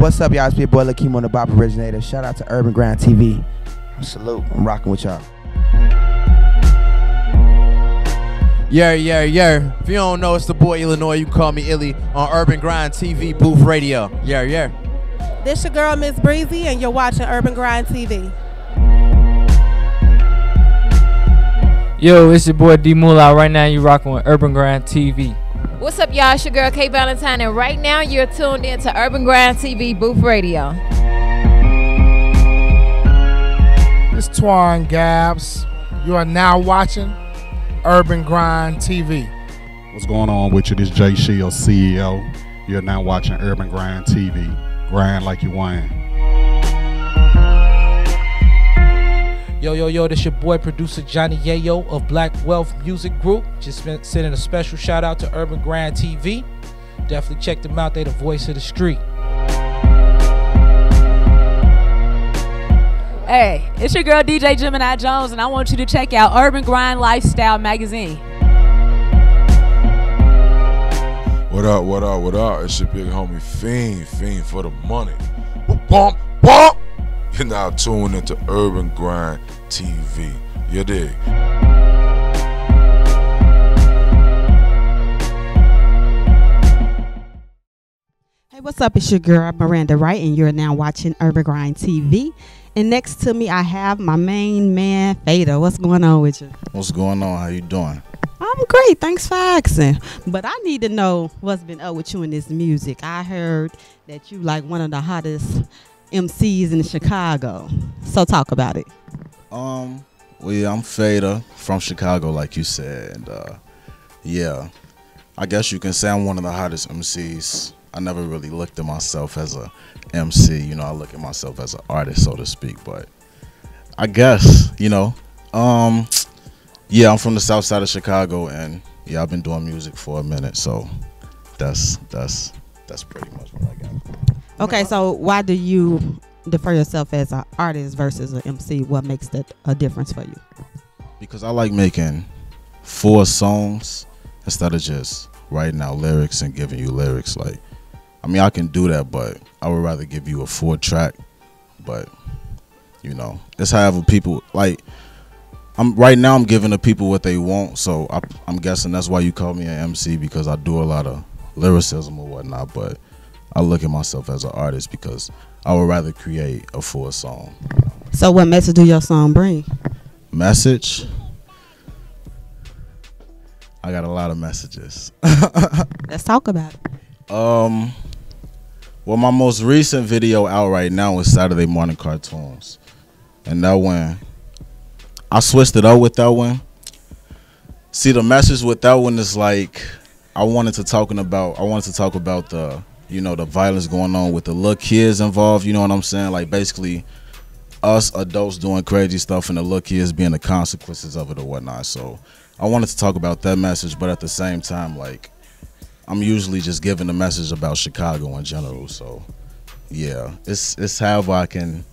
What's up, y'all? It's your boy Lil Keisha on the Bop Originator. Shout out to Urban Grind TV. Salute. I'm rocking with y'all. Yeah. If you don't know, it's the boy Illinois. You can call me Illy on Urban Grind TV Booth Radio. Yeah. This your girl, Miss Breezy, and you're watching Urban Grind TV. Yo, it's your boy D Moolah. Right now, you rocking with Urban Grind TV. What's up, y'all? It's your girl K Valentine, and right now you're tuned in to Urban Grind TV Booth Radio. It's Twan Gabs. You are now watching Urban Grind TV. What's going on with you? This Jay Shield, CEO. You're now watching Urban Grind TV. Grind like you want. Yo, this your boy producer Johnny Yayo of Black Wealth Music Group. Just been sending a special shout out to Urban Grind TV. Definitely check them out. They the voice of the street. Hey, it's your girl DJ Gemini Jones, and I want you to check out Urban Grind Lifestyle Magazine. What up? It's your big homie Fiend for the money. Bump. You're now tuned into Urban Grind TV. You dig? Hey, what's up? It's your girl Miranda Wright, and you're now watching Urban Grind TV. And next to me, I have my main man, Fadah. What's going on with you? What's going on? How you doing? I'm great. Thanks for asking. But I need to know what's been up with you in this music. I heard that you like one of the hottest MCs in Chicago. So talk about it. Well, yeah, I'm Fadah from Chicago, like you said. And, yeah, I guess you can say I'm one of the hottest MCs. I never really looked at myself as a MC. You know, I look at myself as an artist, so to speak. But I guess, you know, yeah, I'm from the south side of Chicago, and yeah, I've been doing music for a minute, so that's pretty much what I got. Okay, so why do you defer yourself as an artist versus an MC? What makes that a difference for you? Because I like making full songs instead of just writing out lyrics and giving you lyrics. Like, I mean, I can do that, but I would rather give you a full track. But, you know, it's however people like. Right now I'm giving the people what they want, so I'm guessing that's why you call me an MC, because I do a lot of lyricism or whatnot. But I look at myself as an artist because I would rather create a full song. So what message do your song bring? Message? I got a lot of messages. Let's talk about it. Well, my most recent video out right now is Saturday Morning Cartoons, and that one, I switched it up with that one. See, the message with that one is like, I wanted to talk about the, you know, the violence going on with the little kids involved. You know what I'm saying? Like, basically us adults doing crazy stuff and the little kids being the consequences of it or whatnot. So I wanted to talk about that message, but at the same time, like, I'm usually just giving a message about Chicago in general. So yeah, it's however I can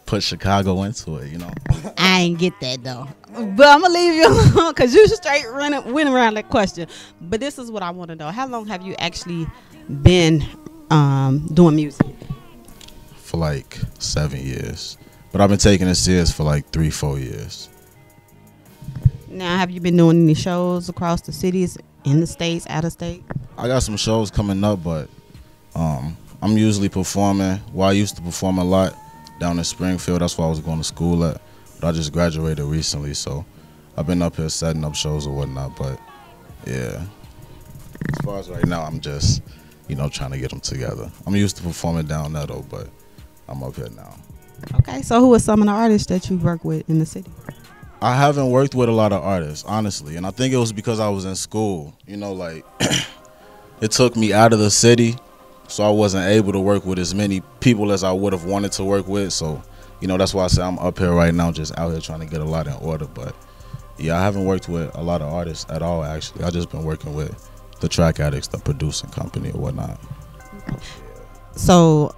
put Chicago into it, you know. I ain't get that though, but I'm gonna leave you alone because you straight went around that question. But this is what I want to know: how long have you actually been doing music? For like 7 years, but I've been taking it serious for like 3-4 years. Now, have you been doing any shows across the cities, in the states, out of state? I got some shows coming up, but I'm usually performing. Well, I used to perform a lot down in Springfield. That's where I was going to school at. But I just graduated recently, so I've been up here setting up shows or whatnot. But yeah, as far as right now, I'm just, you know, trying to get them together. I'm used to performing down there though, but I'm up here now. Okay, so who are some of the artists that you work with in the city? I haven't worked with a lot of artists, honestly, and I think it was because I was in school. You know, like, it took me out of the city, so I wasn't able to work with as many people as I would have wanted to work with. So, you know, that's why I say I'm up here right now, just out here trying to get a lot in order. But yeah, I haven't worked with a lot of artists at all, actually. I just been working with the Track Addicts, the producing company or whatnot. So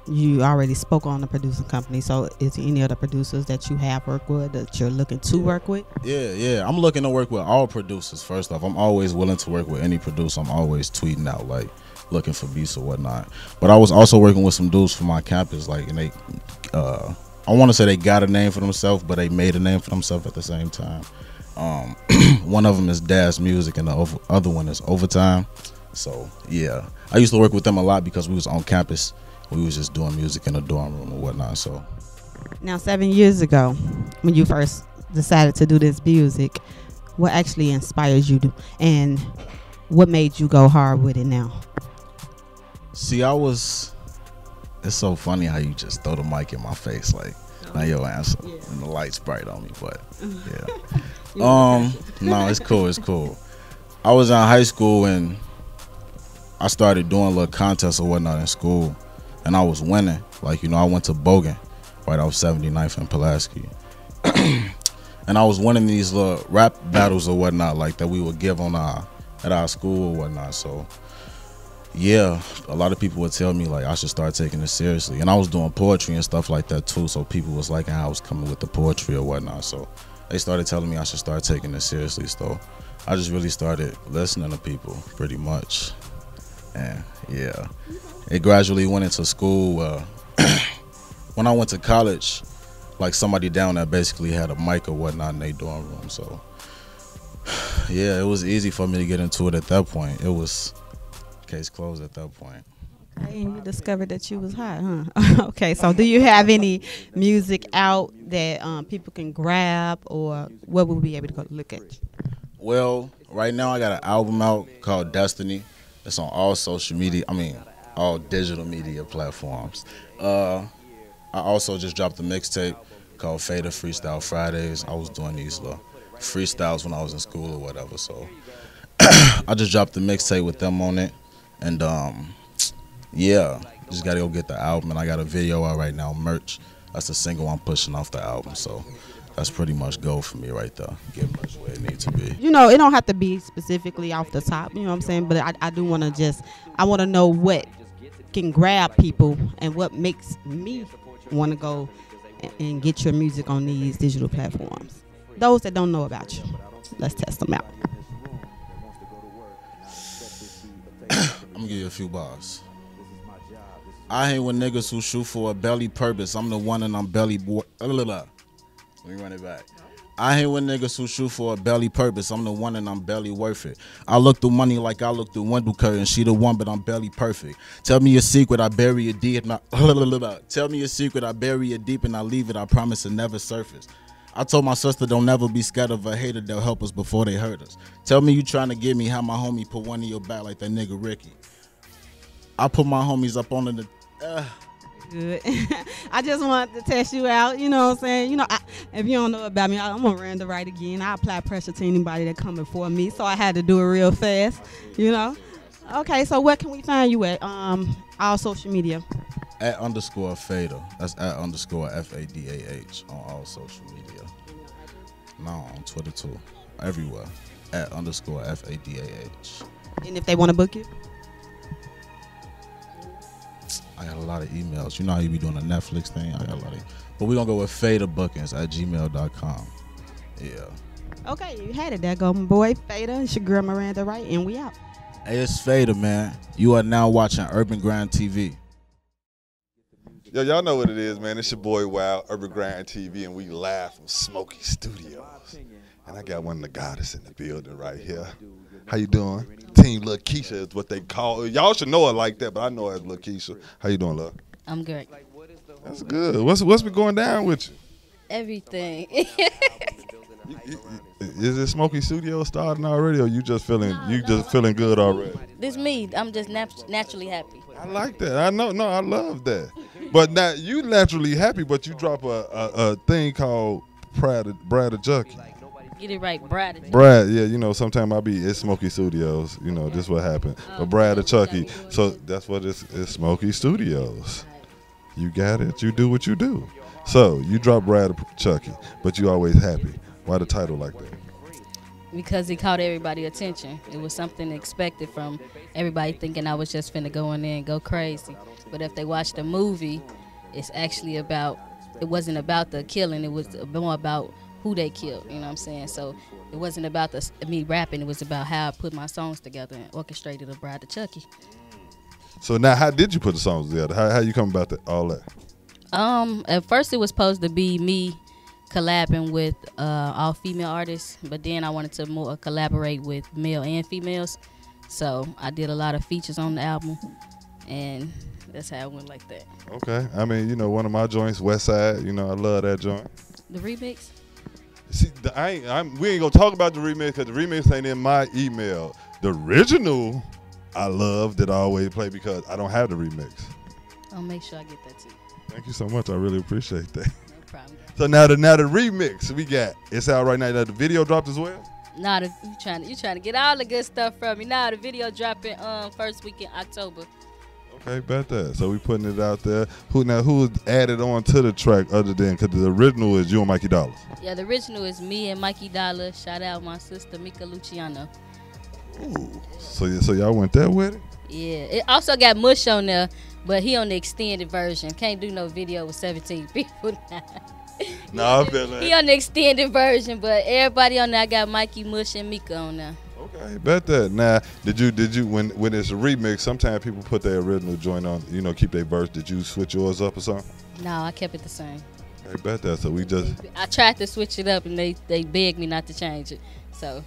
you already spoke on the producing company. So is there any other producers that you have worked with that you're looking to work with? Yeah. I'm looking to work with all producers. First off, I'm always willing to work with any producer. I'm always tweeting out like, looking for beats or whatnot. But I was also working with some dudes from my campus, like, and they, I want to say they got a name for themselves, but they made a name for themselves at the same time. One of them is Dash Music, and the other one is Overtime. So yeah, I used to work with them a lot because we was on campus. We was just doing music in the dorm room or whatnot. So now, 7 years ago, when you first decided to do this music, what actually inspired you to, and what made you go hard with it now? See, it's so funny how you just throw the mic in my face like, now your answer, and the light's bright on me, but yeah. No, it's cool. I was in high school and I started doing little contests or whatnot in school, and I was winning. Like, you know, I went to Bogan, right off 79th and Pulaski. And I was winning these little rap battles or whatnot, like that we would give on at our school or whatnot. So yeah, a lot of people would tell me like I should start taking this seriously. And I was doing poetry and stuff like that too, so people was liking how I was coming with the poetry or whatnot. So they started telling me I should start taking this seriously. So I just really started listening to people pretty much. And yeah, it gradually went into school. When I went to college, like somebody down there basically had a mic or whatnot in their dorm room. So yeah, it was easy for me to get into it at that point. It was case closed at that point. Okay, and you discovered that you was hot, huh? Okay, so do you have any music out that people can grab, or what we'll be able to go look at? Well, right now I got an album out called Destiny. It's on all social media, all digital media platforms. I also just dropped a mixtape called Fadah Freestyle Fridays. I was doing these little freestyles when I was in school or whatever, so I just dropped the mixtape with them on it. And yeah, just gotta go get the album, and I got a video out right now, Merch. That's the single I'm pushing off the album, so that's pretty much gold for me right there. Get merch where it needs to be. You know, it don't have to be specifically off the top, you know what I'm saying? But I do want to I want to know what can grab people and what makes me want to go and get your music on these digital platforms. Those that don't know about you, let's test them out. I'm gonna give you a few bars. I hate when niggas who shoot for a belly purpose. I'm the one and I'm belly boy. Let me run it back. I hate when niggas who shoot for a belly purpose. I'm the one and I'm belly worth it. I look through money like I look through window curtains. She the one, but I'm belly perfect. Tell me a secret, I bury it deep. Tell me a secret, I bury it deep and I leave it. I promise to never surface. I told my sister don't never be scared of a hater. They'll help us before they hurt us. Tell me you trying to get me how my homie put one in your back like that nigga Ricky. I put my homies up on the. Good. I just wanted to test you out, you know what I'm saying? You know, if you don't know about me, I'm gonna run the right again. I apply pressure to anybody that come before me, so I had to do it real fast, you know? Okay, so where can we find you at? All social media. @_Fadah. That's @_FADAH on all social media. No, on Twitter too. Everywhere. @_FADAH. And if they want to book you? I got a lot of emails. You know how you be doing a Netflix thing? I got a lot of. But we're going to go with FadahBookings@gmail.com. Yeah. Okay, you had it. There go my boy, Fadah. It's your girl, Miranda Wright, and we out. Hey, it's Fadah, man. You are now watching Urban Grind TV. Yo, y'all know what it is, man. It's your boy, Wild, Urban Grind TV, and we live from Smoky Studios. And I got one of the goddess in the building right here. How you doing? Team Little Keyshia is what they call it. Y'all should know her like that, but I know her as Little Keyshia. How you doing, love? I'm good. That's good. What's been going down with you? Everything. Is it Smoky Studio starting already, or you just feeling feeling good already? This me. I'm just naturally happy. I like that. I know. No, I love that. But now you naturally happy, but you drop a thing called Brad the Junkie. Get it right, Brad. Brad, yeah, you know, sometimes it's Smoky Studios, you know, this what happened. But Brad the Chucky, so that's what it's Smoky Studios. You got it, you do what you do. So you drop Brad the Chucky, but you always happy. Why the title like that? Because it caught everybody's attention. It was something expected from everybody, thinking I was just finna go in there and go crazy. But if they watch the movie, it's actually it wasn't about the killing, it was more about who they killed, you know what I'm saying? So it wasn't about me rapping, it was about how I put my songs together and orchestrated a Bride to Chucky. So now, how did you put the songs together? How you come about all that? At first it was supposed to be me collabing with all female artists, but then I wanted to more collaborate with male and females. So I did a lot of features on the album, and that's how it went like that. Okay. I mean, you know, one of my joints, West Side, you know, I love that joint. The remix? See, we ain't gonna talk about the remix because the remix ain't in my email. The original, I love that I always play because I don't have the remix. I'll make sure I get that too. Thank you so much. I really appreciate that. No problem. So now the remix we got, it's out right now. The video dropped as well? Nah, you trying to get all the good stuff from me. Nah, the video dropping first week in October. Okay, bet that. So we putting it out there. Who added on to the track other than, because the original is you and Mikey Dollars? Yeah, the original is me and Mikey Dollars. Shout out my sister Mika Luciano. Ooh. So y'all went there with it? Yeah, it also got Mush on there, but he on the extended version. Can't do no video with 17 people now. No, I feel that. He on the extended version, but everybody on there, I got Mikey, Mush, and Mika on there. Okay, bet that. Now, did you when it's a remix, sometimes people put their original joint on, you know, keep their verse. Did you switch yours up or something? No, I kept it the same. I bet that. So we just. I tried to switch it up, and they begged me not to change it. So.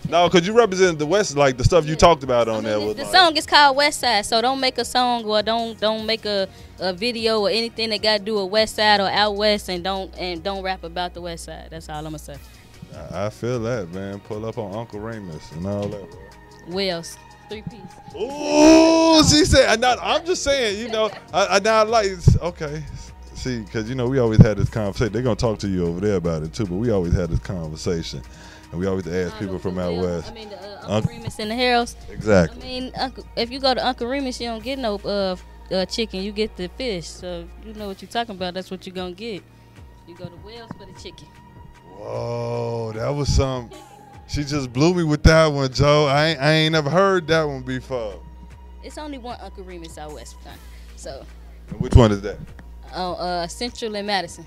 No, because you represent the West, like the stuff you talked about on there. The song is called West Side, so don't make a song or don't make a video or anything that got to do with West Side or out West, and don't rap about the West Side. That's all I'm gonna say. I feel that, man. Pull up on Uncle Ramus and all that. Wells, 3-piece. Ooh, she said. I'm just saying, you know, I now like. Okay, see, because you know we always had this conversation. They're gonna talk to you over there about it too, but we always had this conversation. And we always ask people from out west. I mean, Uncle Remus and the Heralds. Exactly. I mean, if you go to Uncle Remus, you don't get no chicken. You get the fish. So you know what you're talking about. That's what you're going to get. You go to Wells for the chicken. Whoa, that was some. She just blew me with that one, Joe. I ain't never heard that one before. It's only one Uncle Remus out west. So. And which one is that? Central and Madison.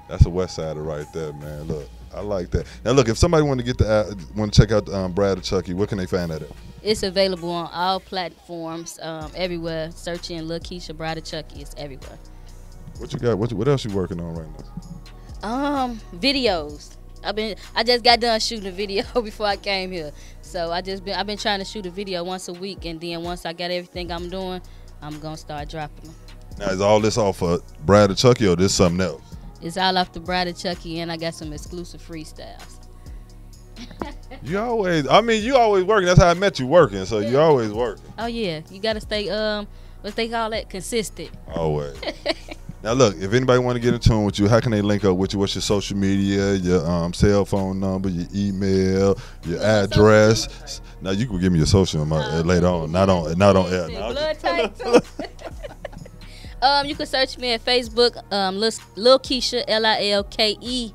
That's a West Sider right there, man. Look. I like that. Now, look, if somebody want to check out Brad or Chucky, where can they find that at? It's available on all platforms, everywhere. Searching Lil Keisha, Brad or Chucky, it's everywhere. What you got? What else you working on right now? Videos. I just got done shooting a video before I came here, so I've been trying to shoot a video once a week, and then once I got everything I'm doing, I'm gonna start dropping them. Now, is all this off of Brad or Chucky, or this something else? It's all off the Brad and Chucky, and I got some exclusive freestyles. You always working. That's how I met you, working. So you always working. Oh yeah, you gotta stay what they call that, consistent. Always. Now look, if anybody want to get in tune with you, how can they link up with you? What's your social media, your cell phone number, your email, your address? Now you can give me your social later on, not on air. Blood type too. You can search me at Facebook, Lil Keisha, LILKEISHA.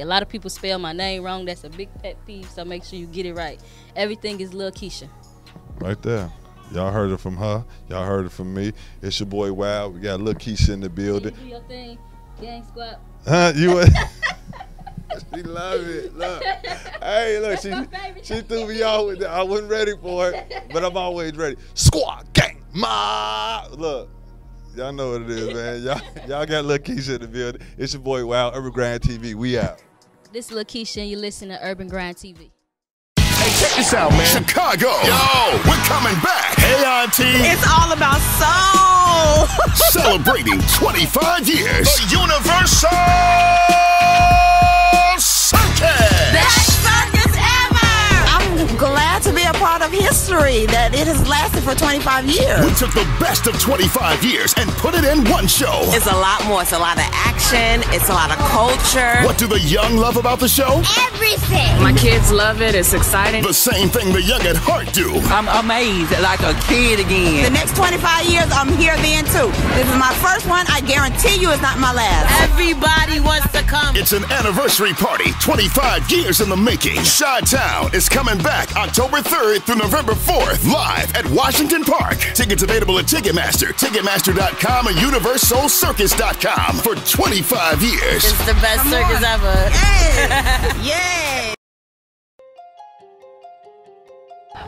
A lot of people spell my name wrong. That's a big pet peeve, so make sure you get it right. Everything is Lil Keisha. Right there. Y'all heard it from her. Y'all heard it from me. It's your boy Wild. We got Lil Keisha in the building. You do your thing, gang squad. Huh? She love it. Look. Hey, look, she threw me off with that. I wasn't ready for it, but I'm always ready. Squad, gang, ma. Look. Y'all know what it is, man. Y'all got Lil Keisha in the building. It's your boy Wild, Urban Grind TV. We out. This is Lil Keisha, and you listen to Urban Grind TV. Hey, check this out, man. Chicago. Yo, we're coming back. Hey, Auntie. It's all about soul. Celebrating 25 years. The Universal Circus. Best circus ever. I'm glad to be a part of history that it has lasted for 25 years. We took the best of 25 years and put it in one show. It's a lot more. It's a lot of action. It's a lot of culture. What do the young love about the show? Everything. My kids love it. It's exciting. The same thing the young at heart do. I'm amazed, like a kid again. The next 25 years, I'm here then too. This is my first one. I guarantee you it's not my last. Everybody wants to come. It's an anniversary party, 25 years in the making. Chi-Town is coming back October 3rd through November 4th, live at Washington Park. Tickets available at Ticketmaster, Ticketmaster.com, and UniversalCircus.com for 25 years. It's the best circus ever. Yay! Yay!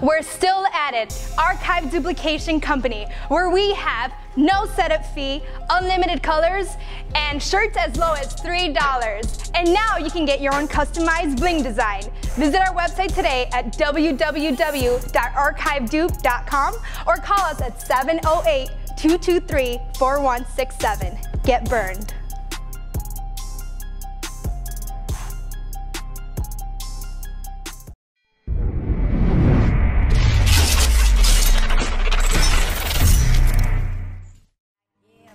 we're still at it, Archive Duplication Company, where we have no setup fee, unlimited colors, and shirts as low as $3. And now you can get your own customized bling design. Visit our website today at www.archivedupe.com or call us at 708-223-4167. Get burned.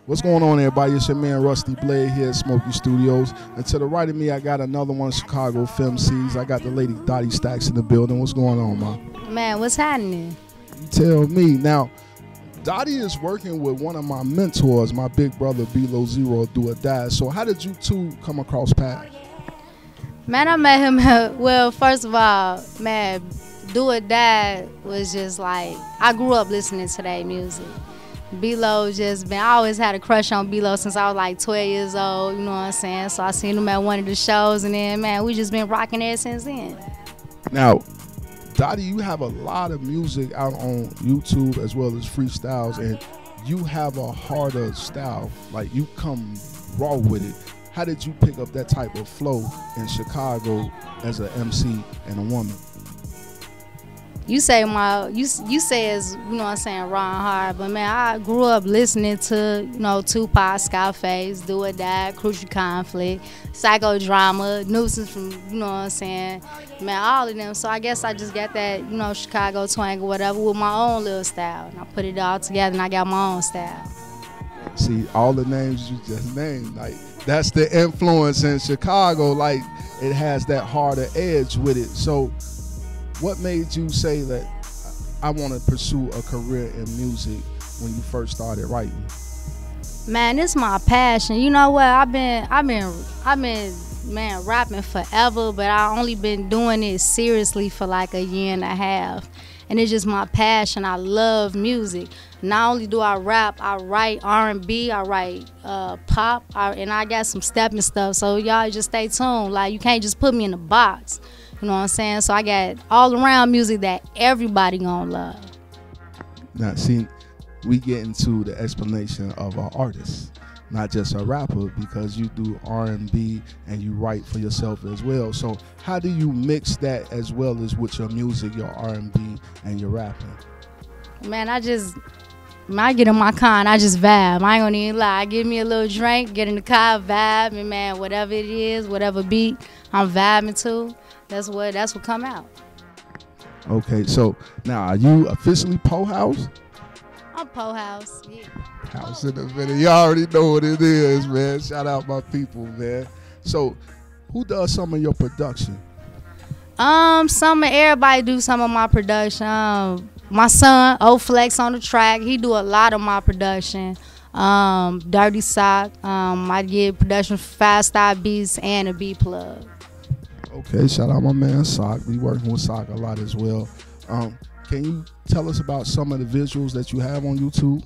What's going on, everybody? It's your man Rusty Blade here at Smokey Studios. And to the right of me, I got another one of Chicago Film C's. I got the lady Dottie Staxx in the building. What's going on, ma? Man, what's happening? You tell me. Now, Dottie is working with one of my mentors, my big brother, Below Zero, Do or Die. So how did you two come across paths? Man, I met him, well, first of all, man, Do or Die was just like, I grew up listening to that music. Below just been, I always had a crush on Below since I was like 12 years old, you know what I'm saying? So I seen him at one of the shows, and then, man, we just been rocking ever since then. Now, Dottie, you have a lot of music out on YouTube as well as freestyles, and you have a harder style. Like, you come raw with it. How did you pick up that type of flow in Chicago as an MC and a woman? You say you say it's, you know what I'm saying, raw and hard, but man, I grew up listening to, you know, Tupac, Scarface, Do or Die, Crucial Conflict, Psychodrama, Nuisance from, you know what I'm saying, man, all of them. So I guess I just got that, you know, Chicago twang or whatever with my own little style. And I put it all together and I got my own style. See, all the names you just named, like, that's the influence in Chicago. Like, it has that harder edge with it. So what made you say that I want to pursue a career in music when you first started writing? Man, it's my passion. You know what? I've been man rapping forever, but I only been doing it seriously for like a year and a half. And it's just my passion. I love music. Not only do I rap, I write R&B, I write pop, and I got some stepping stuff. So y'all just stay tuned. Like, you can't just put me in a box. You know what I'm saying? So I got all around music that everybody gonna love. Now, see, we get into the explanation of an artist, not just a rapper, because you do R&B and you write for yourself as well. So how do you mix that as well as with your music, your R&B and your rapping? Man, I get in my car and I just vibe. I ain't gonna even lie. I give me a little drink, get in the car, vibe, and man, whatever it is, whatever beat I'm vibing to, that's what come out. Okay, so now are you officially Po House? I'm Po House, yeah. House in the video. You already know what it is, man. Shout out my people, man. So who does some of your production? Everybody do some of my production. My son, O-Flex on the track, he do a lot of my production. Dirty Sock, I get production for 5-Star Beats and a Beat Plug. Okay, shout out my man Sock. We working with Sock a lot as well. Can you tell us about some of the visuals that you have on YouTube?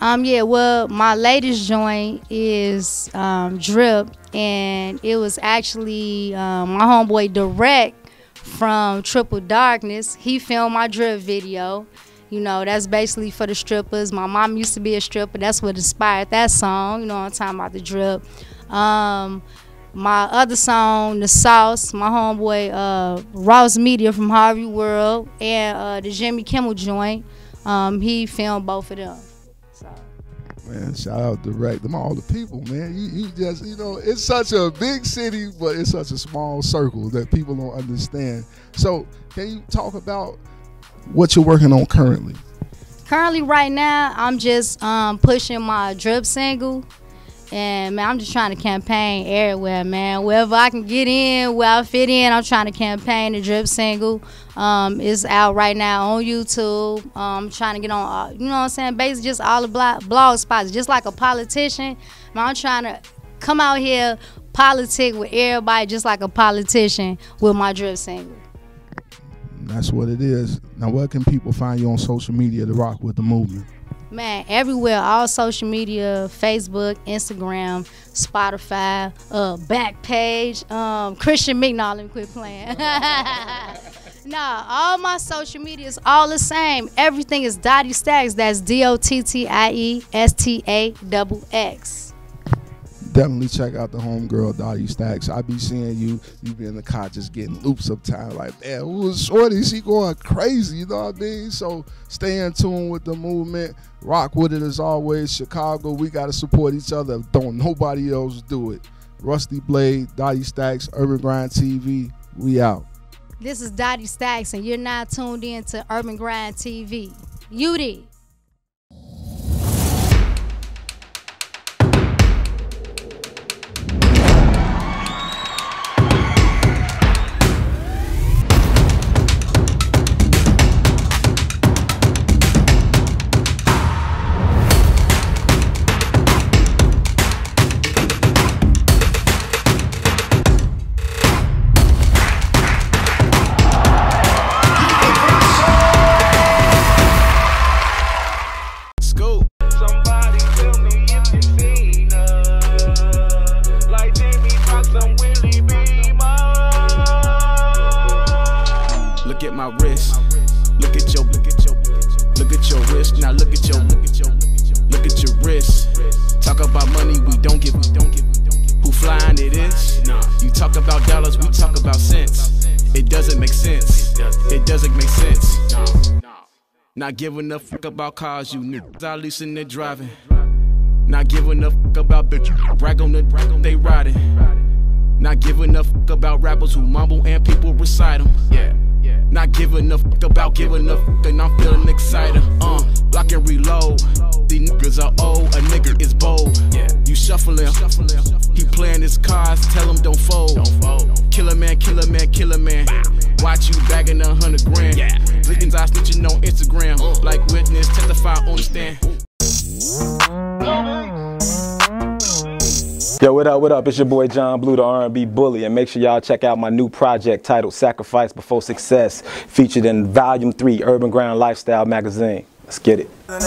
Yeah, well, my latest joint is Drip, and it was actually my homeboy Direct from Triple Darkness. He filmed my Drip video. You know, that's basically for the strippers. My mom used to be a stripper. That's what inspired that song. You know what I'm talking about, the Drip. My other song, The Sauce, my homeboy Ross Media from Harvey World, and the Jimmy Kimmel joint, he filmed both of them. So. Man, shout out Direct. Them all the people, man. You just, you know, it's such a big city, but it's such a small circle that people don't understand. So can you talk about what you're working on currently? Currently, right now, I'm just pushing my Drip single. And, man, I'm just trying to campaign everywhere, man. Wherever I can get in, where I fit in, I'm trying to campaign the Drip single. It's out right now on YouTube. I'm trying to get on, you know what I'm saying, basically just all the blog spots. Just like a politician, man, I'm trying to come out here, politic with everybody just like a politician with my Drip single. That's what it is. Now, where can people find you on social media to rock with the movement? Man, everywhere, all social media, Facebook, Instagram, Spotify, Backpage, Christian Meek, no, let me quit playing. Nah, all my social media is all the same. Everything is Dottie Staxx. That's DOTTIESTAXX. Definitely check out the homegirl Dottie Staxx. I be seeing you be in the car just getting loops of time like, man, who was shorty? She going crazy, you know what I mean? So stay in tune with the movement. Rock with it as always. Chicago, we got to support each other. Don't nobody else do it. Rusty Blade, Dottie Staxx, Urban Grind TV. We out. This is Dottie Staxx, and you're now tuned in to Urban Grind TV. UD. Not giving a fuck about cars, you niggas out leasing their driving. Not giving a fuck about bitch, brag on the they riding. Not giving a fuck about rappers who mumble and people recite them. Yeah. Not giving a fuck about giving a fuck, and I'm feeling excited. Lock and reload. These niggas are old, a nigga is bold. You shuffling, he playing his cards, tell him don't fold. Killer man, killer man, killer man. Watch you bagging 100 grand. Lickings I snitching on Instagram. Like witness, testify on the stand. Yo, what up? It's your boy John Bluto, R&B Bully, and make sure y'all check out my new project titled Sacrifice Before Success, featured in Volume 3, Urban Grind Lifestyle magazine. Let's get it. I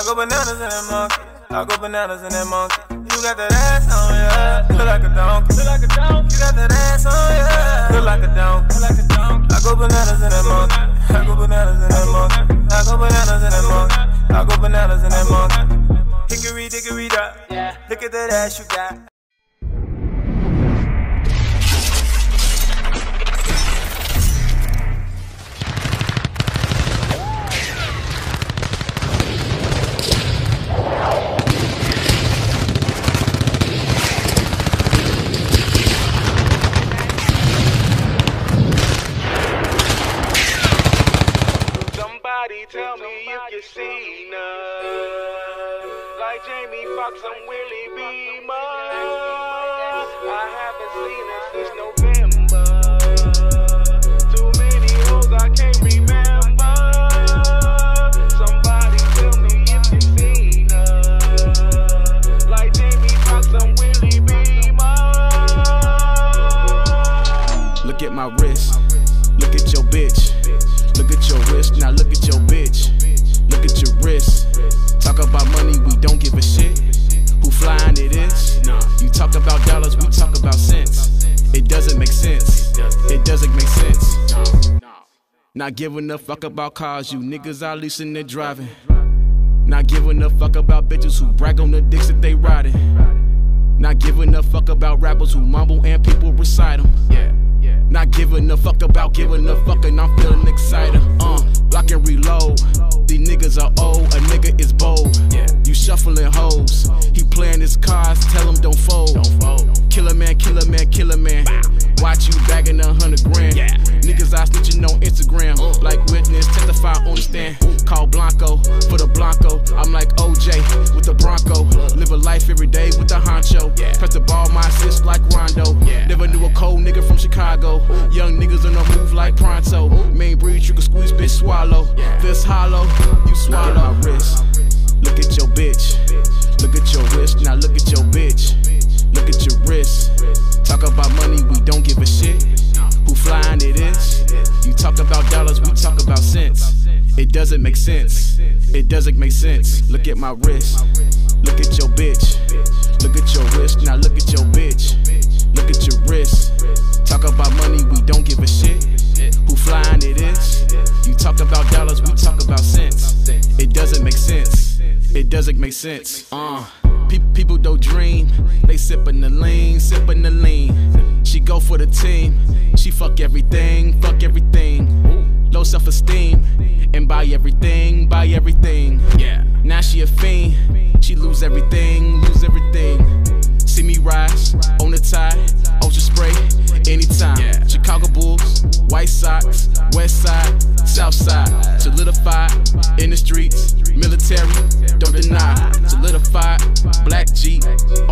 go bananas in that monkey. I go bananas in that monkey. You got that ass on ya. Look like a donkey. Look like a donkey. You got that ass on ya. Look like a donkey. Look like a donkey. I go bananas in that monkey. I go bananas in that monkey. I go bananas in that monkey. I go bananas in that monkey. Hickory dickory dock. Look at that ass you got. Tell me if you seen her. Like Jamie Foxx, I'm Willie Beamer. I haven't seen her since November. Too many hoes I can't remember. Somebody tell me if you seen her. Like Jamie Foxx, I'm Willie Beamer. Look at my wrist. Look at your bitch. Look at your wrist, now look at your bitch. Look at your wrist. Talk about money, we don't give a shit. Who flying it is? You talk about dollars, we talk about cents. It doesn't make sense. It doesn't make sense. Not giving a fuck about cars, you niggas out leasing their driving. Not giving a fuck about bitches who brag on the dicks that they riding. Not giving a fuck about rappers who mumble and people recite them. Not giving a fuck about giving a fuck, and I'm feeling excited. Lock and reload. These niggas are old, a nigga is bold. You shuffling hoes. He playing his cards, tell him don't fold. Killer man, killer man, killer man. Watch you bagging 100 grand. Niggas I snitching on Instagram. Like witness, testify on the stand. Call Blanco for the Blanco. I'm like OJ with the Bronco. Live a life every day with the honcho. Press the ball, my assist like Rondo. Never knew a cold nigga from Chicago. Young niggas on the move like Pronto. Main breed, you can squeeze, bitch, swallow. This hollow, you swallow. Look at my wrist. Look at your bitch. Look at your wrist, now look at your bitch. Look at your wrist. Talk about money, we don't give a shit. Who flying it is? You talk about dollars, we talk about cents. It doesn't make sense. It doesn't make sense. Look at my wrist. Look at your bitch. Look at your wrist, now look at your bitch. Look at your wrist. Talk about money, we don't give a shit. Who flying You talk about dollars, we talk about cents. It doesn't make sense. It doesn't make sense. People don't dream. They sippin' the lean, sippin' the lean. She go for the team. She fuck everything, fuck everything. Low self-esteem and buy everything, buy everything. Yeah. Now she a fiend. She lose everything, lose everything. See me rise on the tide, ultra spray anytime. Yeah. Chicago Bulls, White Sox, West Side, South Side. Solidified in the streets, military, don't deny. Solidified, black Jeep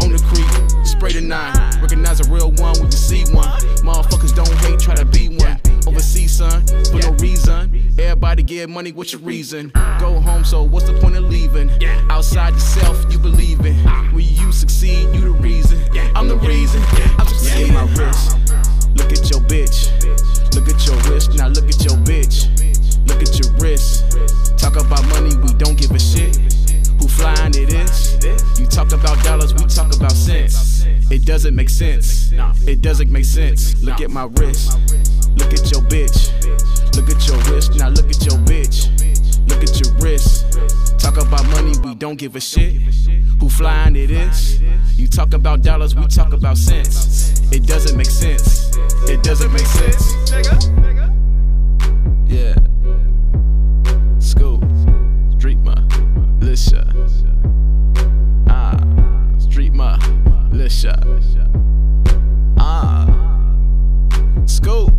on the creek, spray the 9. Recognize a real one when you see one. Motherfuckers don't hate, try to be one. Overseas, son, for no reason. Everybody get money, what's your reason? Go home, so what's the point of leaving? Outside yourself, you believe in. When you succeed, you the reason. I'm the reason. I'm succeeding. My wrist. Look at your bitch. Look at your wrist. Now look at your bitch. Look at your wrist. Talk about money, we don't give a shit. Who flying it is? You talk about dollars, we talk about cents. It doesn't make sense. It doesn't make sense. Look at my wrist. Look at your bitch. Look at your wrist. Now look at your bitch. Look at your wrist. Talk about money, we don't give a shit. Who flying it is? You talk about dollars, we talk about cents. It doesn't make sense. It doesn't make sense. Yeah. School. Street militia. Street militia. School.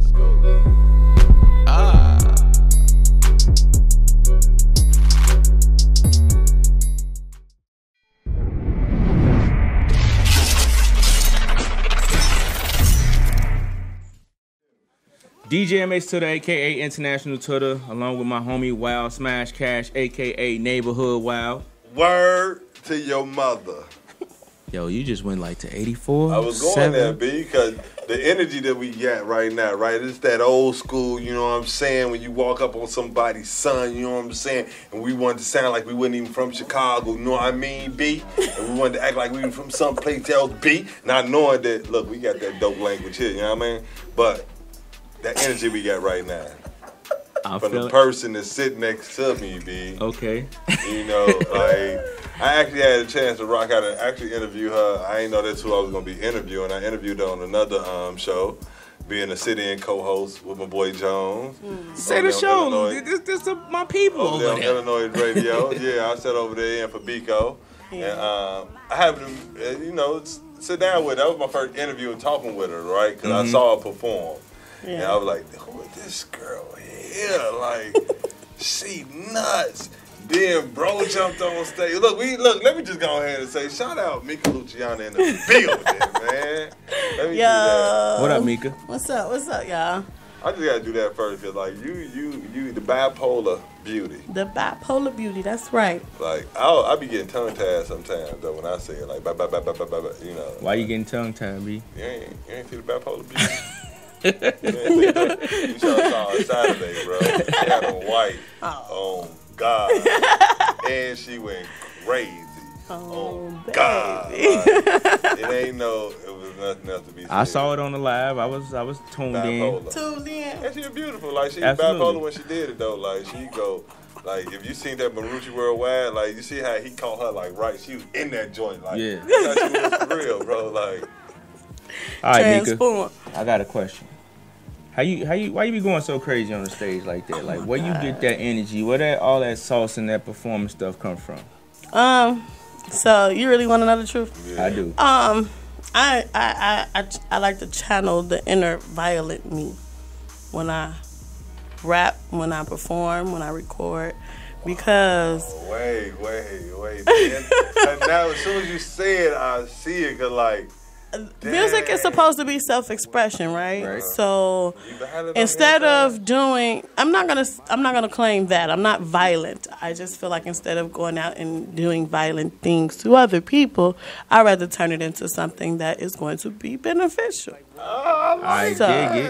DJ MX Twitter, aka International Twitter, along with my homie Wild Smash Cash, aka Neighborhood Wild. Word to your mother. Yo, you just went like to 84. I was going there, B, because the energy that we got right now, right? It's that old school, you know what I'm saying? When you walk up on somebody's son, you know what I'm saying? And we wanted to sound like we wasn't even from Chicago, you know what I mean, B? And we wanted to act like we were from someplace else, B? Not knowing that, look, we got that dope language here, you know what I mean? But that energy we got right now. From the person that's sitting next to me, B. Okay. You know, like, I actually had a chance to rock out and actually interview her. I didn't know that's who I was going to be interviewing. I interviewed her on another show, being a sit-in co-host with my boy Jones. Say the show. This is my people over there. On Illinois Radio. Yeah, I sat over there in for Biko. Yeah. And I happened to, you know, sit down with her. That was my first interview and talking with her, right? Because I saw her perform. Yeah. And I was like, who is this girl here? Like, she nuts. Then bro jumped on stage. Look, let me just go ahead and say, shout out Mika Luciano in the building, man. Let me do that. What up, Mika? What's up, y'all? I just gotta do that first, cause like you the bipolar beauty. The bipolar beauty, that's right. Like I be getting tongue tied sometimes though when I say it, like you know. Why you getting tongue tied, B? You ain't see the bipolar beauty. You saw her Saturday, bro. She had on white. Oh God. And she went crazy. Oh God. Like, it ain't it was nothing else to be said. I saw it on the live. I was tuned in. Tuned in. And she's beautiful. Like she's bipolar when she did it though. Like she go, like if you seen that Marucci Worldwide, like you see how he caught her like right. She was in that joint. Like yeah. That's how she was for real, bro. Like. All right, Mika. I got a question. Why you be going so crazy on the stage like that? Like, where you get that energy? Where all that sauce and that performance stuff come from? So you really want to know the truth? Yeah. I do. I like to channel the inner violent me when I rap, when I perform, when I record, because. Wait. And now as soon as you say it, I see it, cause like. Music is supposed to be self-expression, right? So instead of doing, I'm not gonna claim that I'm not violent. I just feel like instead of going out and doing violent things to other people, I'd rather turn it into something that is going to be beneficial. I dig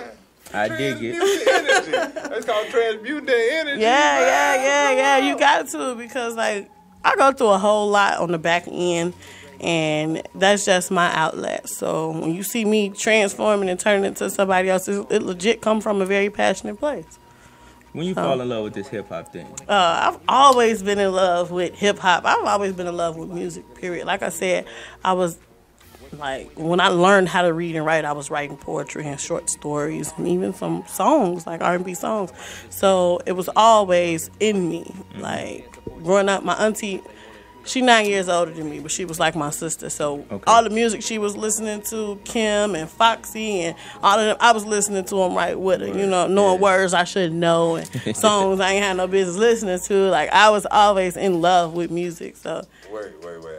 it. Energy. That's called transmuting that energy. Yeah. You got to, because like I go through a whole lot on the back end. And that's just my outlet. So when you see me transforming and turning into somebody else, it legit come from a very passionate place. When you fall in love with this hip hop thing? I've always been in love with hip hop. I've always been in love with music, period. Like I said, I was like, when I learned how to read and write, I was writing poetry and short stories and even some songs, like R&B songs. So it was always in me. Like, growing up, my auntie, she's 9 years older than me, but she was like my sister. So all the music she was listening to, Kim and Foxy and all of them, I was listening to them right with her, you know, knowing words I shouldn't know and songs I ain't had no business listening to. Like, I was always in love with music. So Wait.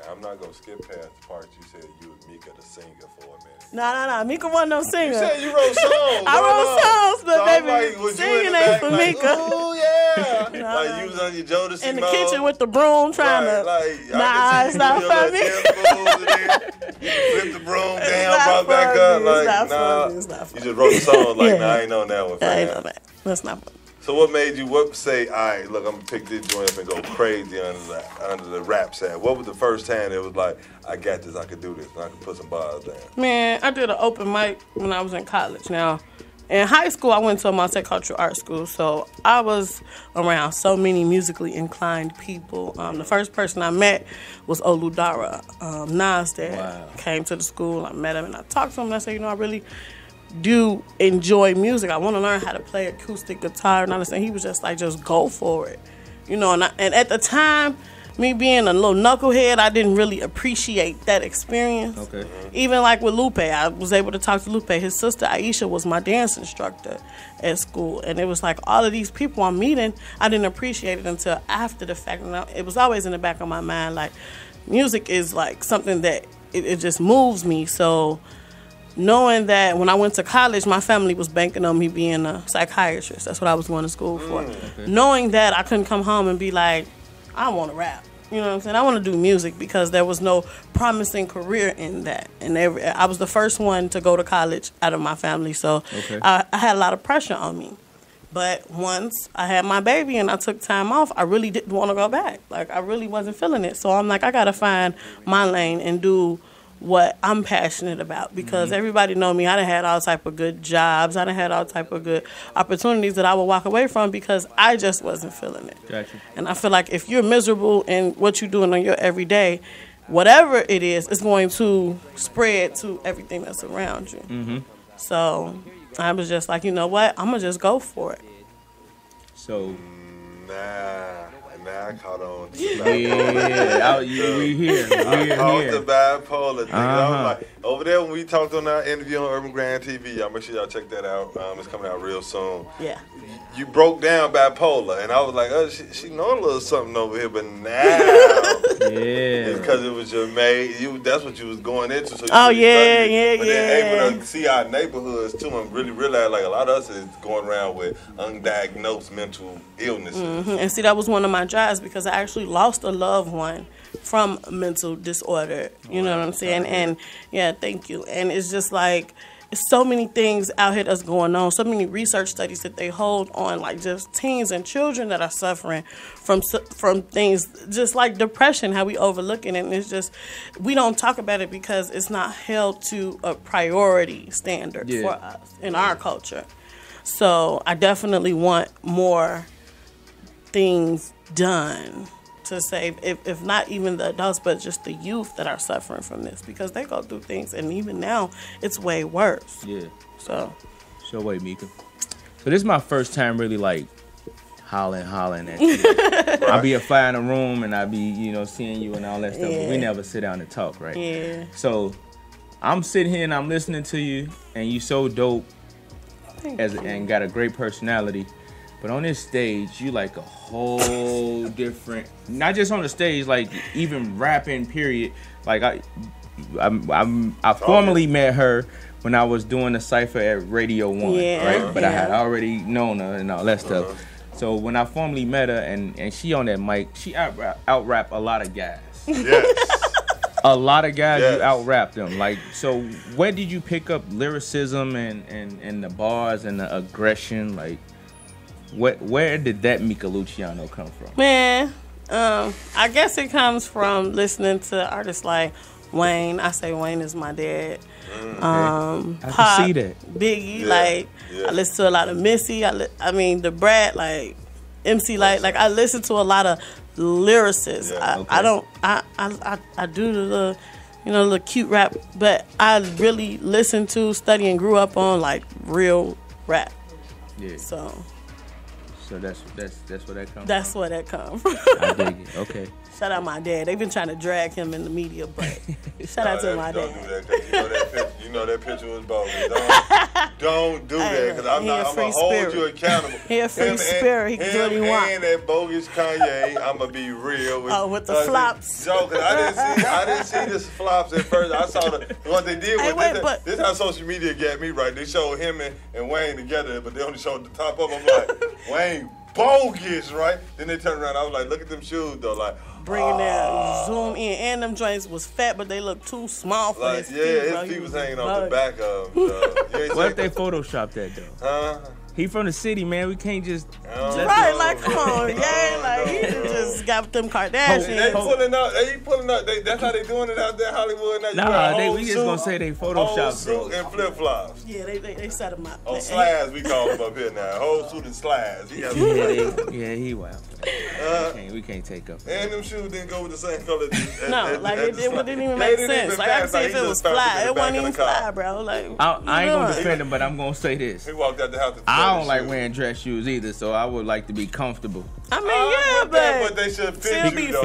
I'm not going to skip past the part you said you and Mika the singer for a minute. No. Mika wasn't no singer. You said you wrote songs. I wrote songs, but so baby, like, singing ain't for Mika. Ooh, yeah. Like, you was on your Jodeci in the mode. kitchen with the broom trying to. Nah, it's not for me. Flip the broom down, brought back up. Like, nah. It's not funny. You just wrote the song like, nah, I ain't on that one. I ain't on that. That's not funny. So what made you say, all right, look, I'm going to pick this joint up and go crazy under the rap set? What was the first time it was like, I got this, I could do this, and I could put some bars down? Man, I did an open mic when I was in college. Now, in high school, I went to a multicultural art school, so I was around so many musically inclined people. The first person I met was Oludara, Nas dad. Came to the school, I met him, and I talked to him, and I said, you know, I really do enjoy music. I want to learn how to play acoustic guitar and understand. He was just like, just go for it, you know. And at the time, me being a little knucklehead, I didn't really appreciate that experience. Okay. Even like with Lupe, I was able to talk to Lupe. His sister Aisha was my dance instructor at school, and it was like all of these people I'm meeting, I didn't appreciate it until after the fact. And it was always in the back of my mind, like, music is like something that it just moves me. So knowing that when I went to college, my family was banking on me being a psychiatrist. That's what I was going to school for. Okay. Knowing that, I couldn't come home and be like, I want to rap. You know what I'm saying? I want to do music because there was no promising career in that. And I was the first one to go to college out of my family, so I had a lot of pressure on me. But once I had my baby and I took time off, I really didn't want to go back. Like, I really wasn't feeling it. So I'm like, I got to find my lane and do what I'm passionate about, because everybody know me. I done had all type of good jobs. I done had all type of good opportunities that I would walk away from because I just wasn't feeling it. Gotcha. And I feel like if you're miserable in what you're doing on your everyday, whatever it is, it's going to spread to everything that's around you. So I was just like, you know what? I'm going to just go for it. So Now I caught on to bipolar. We here. I caught the bipolar thing. I was like, over there when we talked on our interview on Urban Grand TV, y'all make sure y'all check that out. It's coming out real soon. Yeah. You broke down bipolar, and I was like, oh, she know a little something over here, but now it's because it was your maid. That's what you was going into. So you but then able to see our neighborhoods too, and really realize like a lot of us is going around with undiagnosed mental illnesses. And see, that was one of my drives because I actually lost a loved one from mental disorder. You know what I'm saying? And yeah, thank you. And it's just like, it's so many things out here that's going on, so many research studies that they hold on, like just teens and children that are suffering from things just like depression, how we overlook it. And it's just, we don't talk about it because it's not held to a priority standard for us in our culture. So I definitely want more things done to save, if not even the adults, but just the youth that are suffering from this, because they go through things, and even now, it's way worse. Yeah. So wait, Mika. So this is my first time really like hollering at you. I be a fly in the room, and I be, seeing you and all that stuff, but we never sit down and talk, right? Yeah. So I'm sitting here and I'm listening to you, and you so dope, and got a great personality. But on this stage, you like a whole different, not just on the stage, like even rapping, period. Like I formally met her when I was doing the cypher at Radio 1, right? But I had already known her and all that stuff. So when I formally met her and she on that mic, she out-rap a lot of guys. Yes. A lot of guys, you out-rap them. Like, so where did you pick up lyricism and the bars and the aggression? Like, where did that Mika Luciano come from? Man, I guess it comes from listening to artists like Wayne. I say Wayne is my dad. I can Pop, see that. Biggie, Yeah, like yeah. I listen to a lot of Missy. I mean the Brat, like MC Light. Like I listen to a lot of lyricists. I do the little cute rap, but I really listen to, study, and grew up on like real rap. Yeah. So that's where that comes. that's where that comes. I dig it. Okay. Shout out my dad. They've been trying to drag him in the media, but shout out to my Don't dad. do that, 'cause you know that picture was bogus. Don't do that, because I'm gonna hold you accountable. He a free spirit. He can do what he want. And that bogus Kanye, I'm gonna be real with. With the flops. Joe, 'cause I didn't see this flops at first. I saw what they did with this. How social media got me right. They showed him and Wayne together, but they only showed the top of him. I'm like, Wayne, bogus, right? Then they turned around. I was like, look at them shoes, though, like. Bringing that zoom in, and them joints was fat, but they look too small for his feet. Yeah, his feet was hanging off the back of him. What if they photoshopped that though? Huh? He from the city, man. We can't just Right, like come on, yeah, like he just got them Kardashians. They pulling up. That's how they doing it out there in Hollywood now. You Nah, got a whole we just suit, gonna say they whole photoshopped, suit and flip flops. Yeah, they set him up. Oh, slides we call him up here now. Whole suit and slides. He got he wild. We can't take up. And them shoes didn't go with the same color. No, like it didn't even make sense. Like I can see if it was fly, it wasn't even fly, bro. Like I ain't gonna defend him, but I'm gonna say this. He walked out the house. I don't like wearing dress shoes either, so I would like to be comfortable. I mean, but they should fit you though.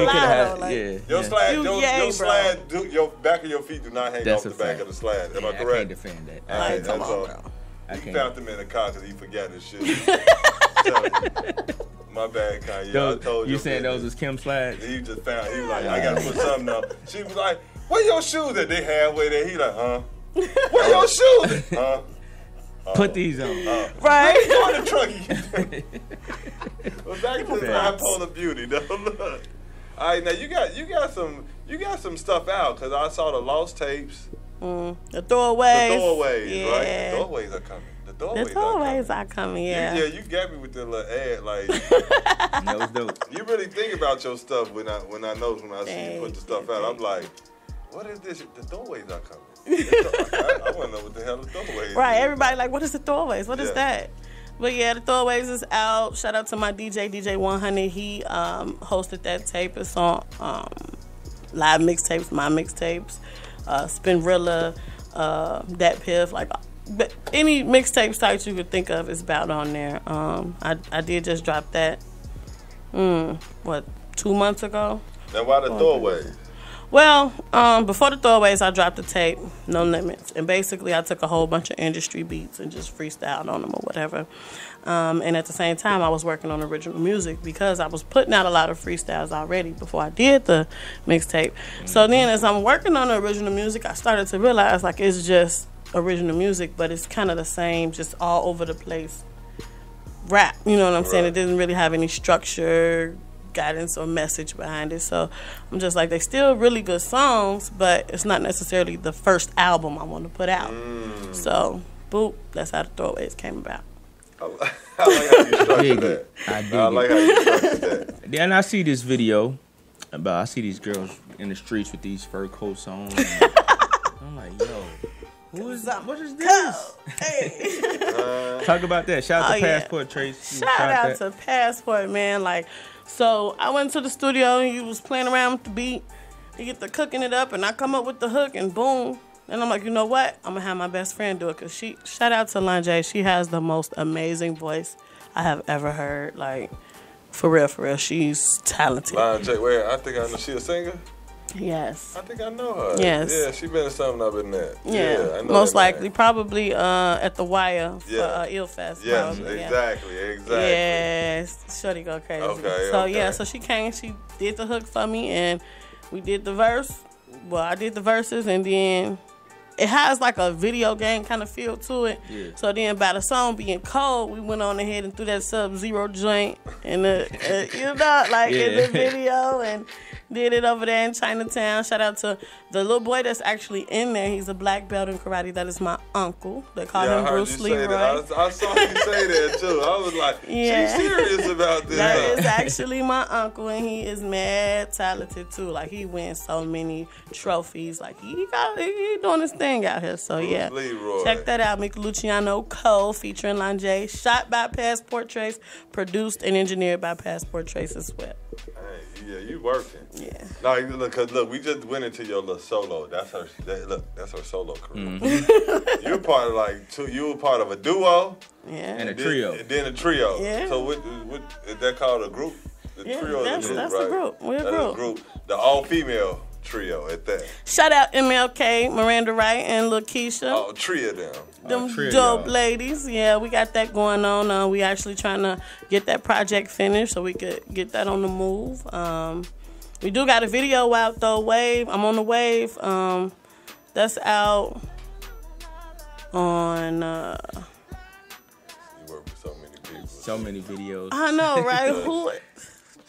Your slide, your back of your feet do not hang off the back of the slide. Am I correct? I can't defend that. Okay, Come that's on, all. bro. He found him in the car because he forgot his shoes. My bad, Kanye. I told you. You saying those was Kim slides? He just found. He was like, I gotta put something up. She was like, "Where your shoes at?" They halfway there. He like, huh? Where your shoes at? Huh? Put these on. Right. Go in the trunk. Well, back to the bipolar beauty. Though. Look. All right, now you got some stuff out because I saw the lost tapes. The throwaways. The throwaways, yeah. right? The throwaways are coming. The throwaways are coming. Yeah. You got me with the little ad, like. That was dope. You really think about your stuff when I see you put the stuff out. I'm like, what is this? The throwaways are coming. I want to know what the hell the throwaways. Right. Everybody like, what is the throwaways? What is that? But yeah, the throwaways is out. Shout out to my DJ 100. He hosted that tape. It's on live mixtapes, my mixtapes, Spinrilla, Dat Piff, like any mixtape sites you could think of is about on there. I did just drop that. 2 months ago? Now why the throwaways? Well, before the throwaways, I dropped the tape, No Limits. And basically, I took a whole bunch of industry beats and just freestyled on them or whatever. And at the same time, I was working on original music because I was putting out a lot of freestyles already before I did the mixtape. So then as I'm working on the original music, I started to realize, like, it's just original music, but it's kind of the same, just all over the place rap. You know what I'm saying? It didn't really have any structure, guidance, or message behind it. So I'm just like, they still really good songs, but it's not necessarily the first album I want to put out. So, boop, that's how the throwaways came about. I like how you structured that. I like how you structured that. Then I see this video about, I see these girls in the streets with these fur coats on. I'm like, yo, what is this? Talk about that. Shout out to Passport Trace. Shout out to Passport, man. Like, so I went to the studio and you was playing around with the beat. You get to cooking it up and I come up with the hook and boom. And I'm like, you know what? I'm going to have my best friend do it because shout out to Lanjay. She has the most amazing voice I have ever heard. Like, for real. She's talented. Lanjay, wait, I think I know. She a singer? Yes. I think I know her. Yes. Yeah, she been in something I've been there. Yeah, I know most likely. Probably at the Wire for Illfest. Yes, probably. exactly. Yes, shorty go crazy. So she came, she did the hook for me, and we did the verse. Well, I did the verses, and then it has like a video game kind of feel to it. Yeah. So then by the song being cold, we went on ahead and threw that Sub-Zero joint in the, in the video. And Did it over there in Chinatown. Shout out to the little boy that's actually in there. He's a black belt in karate. That is my uncle. They call him Bruce Leroy. I saw you say that too. I was like, she's serious about this. That is actually my uncle, and he is mad talented too. Like he wins so many trophies. Like he doing his thing out here. So yeah, Leroy. Check that out. Mika Luciano Co. featuring Lanjay. Shot by Passport Trace. Produced and engineered by Passport Trace as well. Hey, yeah, you working. Yeah. No, look, we just went into your little solo. That's her solo career. Mm-hmm. You're part of you were part of a duo. Yeah. And a trio. And then a trio. Yeah. So what is that called, a group? The trio that's is a group, that's right? a group. We're a That's group. The all-female trio at that. Shout out MLK, Miranda Wright, and Lil Keisha. Oh, trio them. Them dope ladies. Yeah, we got that going on. We actually trying to get that project finished so we could get that on the move. We do got a video out though, Wave. I'm on the Wave. That's out on You work with so many people. So many videos. I know, right? Who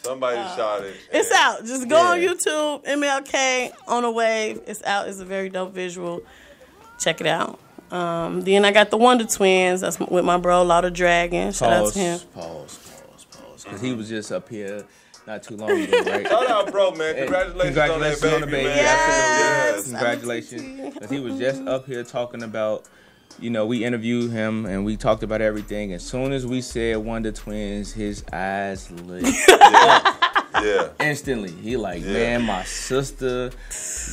Somebody shot it. It's out. Just go on YouTube, MLK on the Wave. It's out. It's a very dope visual. Check it out. Then I got the Wonder Twins. That's with my bro, Lauder Dragon. Shout out to him. Pause. Because he was just up here not too long ago, right? Shout out, bro, man. Congratulations on that baby. Yes. Congratulations. Because he was just up here talking about, we interviewed him and we talked about everything. As soon as we said Wonder Twins, his eyes lit. Yeah. Instantly. He like, man, my sister,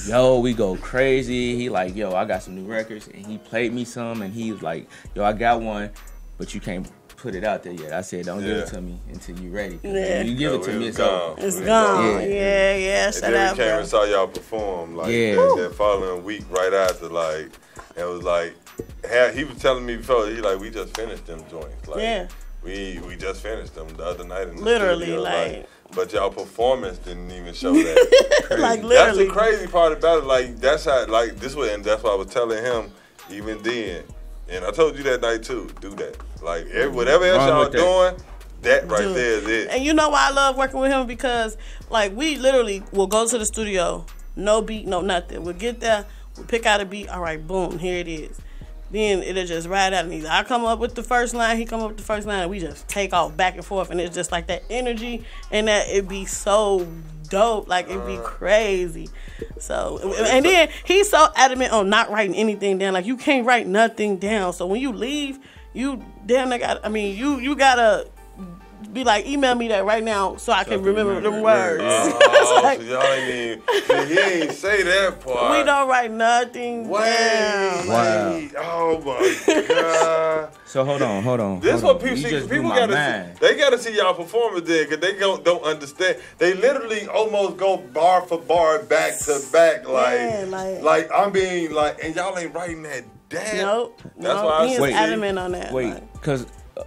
we go crazy. He like, I got some new records. And he played me some and he was like, I got one, but you can't put it out there yet. I said, don't give it to me until you ready. Yeah. You give it to me, it's over. It's gone. Yeah. Shout and then out, we came bro. and saw y'all perform that following week right after, it was like, he was telling me before, we just finished them joints. We just finished them the other night in the Literally, studio. But y'all performance didn't even show that. Literally. That's the crazy part about it. That's how, this way, and that's what I was telling him even then. And I told you that night too, do that. Whatever else y'all doing, that right there is it. And you know why I love working with him? Because, we literally will go to the studio, no beat, no nothing. We'll get there, we'll pick out a beat, all right, boom, here it is. Then it'll just ride out, and either I come up with the first line, he come up with the first line, and we just take off back and forth, and it's just like that energy, and that it be so dope, it'd be crazy. So, and then he's so adamant on not writing anything down, you can't write nothing down. So when you leave, you gotta be like, email me that right now so I can remember them words. So y'all ain't even, he ain't say that part. We don't write nothing down. Wow. Oh my God. So hold on. This is what people gotta see. They gotta see y'all performance there, because they don't understand. They literally almost go bar for bar, back to back, and y'all ain't writing that down. Nope. That's why he is adamant on that. Because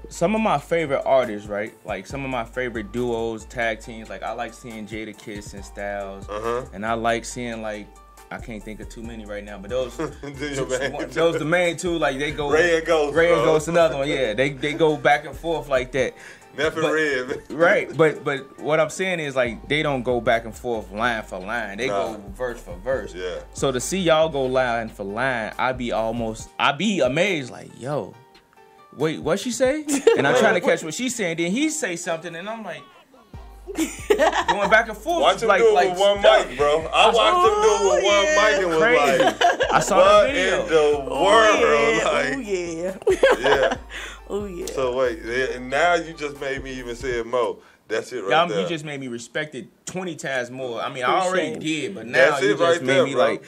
some of my favorite artists, right? Some of my favorite duos, tag teams. I like seeing Jadakiss and Styles, and I like seeing I can't think of too many right now, but those the main two. They go Ray and Ghost. Ray and Ghost, another one. Yeah, they go back and forth like that. Never Red. Right, but what I'm saying is they don't go back and forth line for line. They go verse for verse. Yeah. So to see y'all go line for line, I be amazed. Yo. Wait, what she say? And I'm trying to catch what she's saying. Then he say something, and I'm going back and forth. Watch him do it with one mic, bro. I watched him do it with one mic and was I saw what the video. in the world? Yeah. Oh, yeah. So, wait, and now you just made me even say it more. That's it right there. You just made me respect it 20 times more. I already did, but now you just right made there, me bro.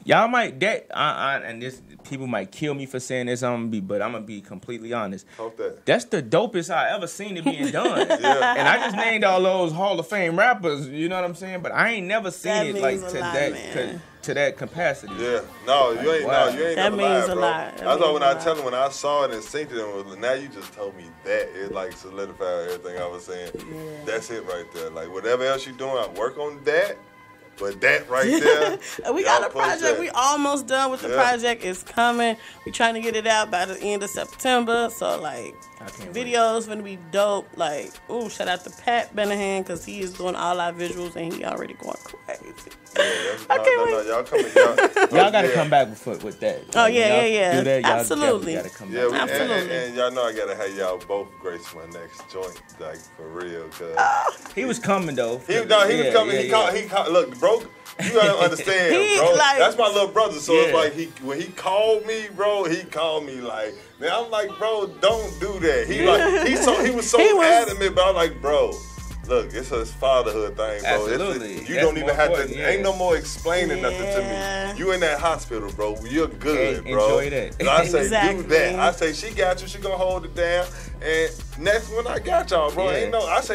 y'all might, and this, people might kill me for saying this, but I'm going to be completely honest. Hope that. That's the dopest I ever seen it being done. Yeah. And I just named all those Hall of Fame rappers, you know what I'm saying? But I ain't never seen to that capacity. Yeah. No, you ain't That never means lied, a bro. lot. That's why when I saw it and synced it, now you just told me that. It solidified everything I was saying. Yeah. That's it right there. Whatever else you doing, I work on that. But that right there, we got a project. We almost done with the project. It's coming. We trying to get it out by the end of September. So like, videos gonna be dope. Like, ooh, shout out to Pat Benahan because he is doing all our visuals and he already going crazy. Y'all gotta come back with that. Oh yeah. Do that, absolutely. Gotta come Yeah, back. Absolutely. And y'all know I gotta have y'all both grace my next joint, like for real. Cause he was coming though. He was coming. He called. Look, bro. You gotta understand, bro. That's my little brother. So it's like when he called me, bro, he called me like, man. I'm like, bro, don't do that. He was so adamant, but I'm like, bro. Look, it's a fatherhood thing, bro. Absolutely. You don't even have to. Ain't no more explaining nothing to me. You in that hospital, bro. You're good, bro. Enjoy that. So I say do that. I say she got you. She gonna hold it down. And next one I got y'all, bro. Ain't no hard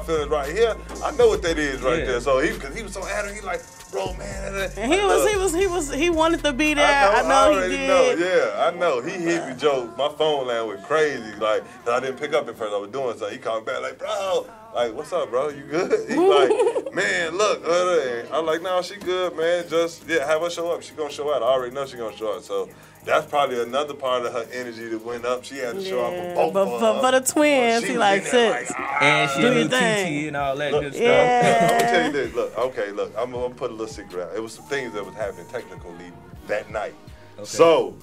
feelings right here. I know what that is right there. So because he was so adamant, he like, bro, man. And he wanted to be there. I know he did. Yeah, I know. He hit me, Joe. My phone line was crazy. Like, cause I didn't pick up at first. I was doing something. He called me back like, bro. Like, what's up, bro? You good? He like, man, look. I'm like, no, she good, man. Just, have her show up. She gonna show out. I already know she gonna show out. So that's probably another part of her energy that went up. She had to show up for both of them. For the twins, he like, sis. And she do your thing. And all that good stuff. I'm gonna tell you this. Look, I'm gonna put a little secret out. It was some things that was happening technically that night. Okay. So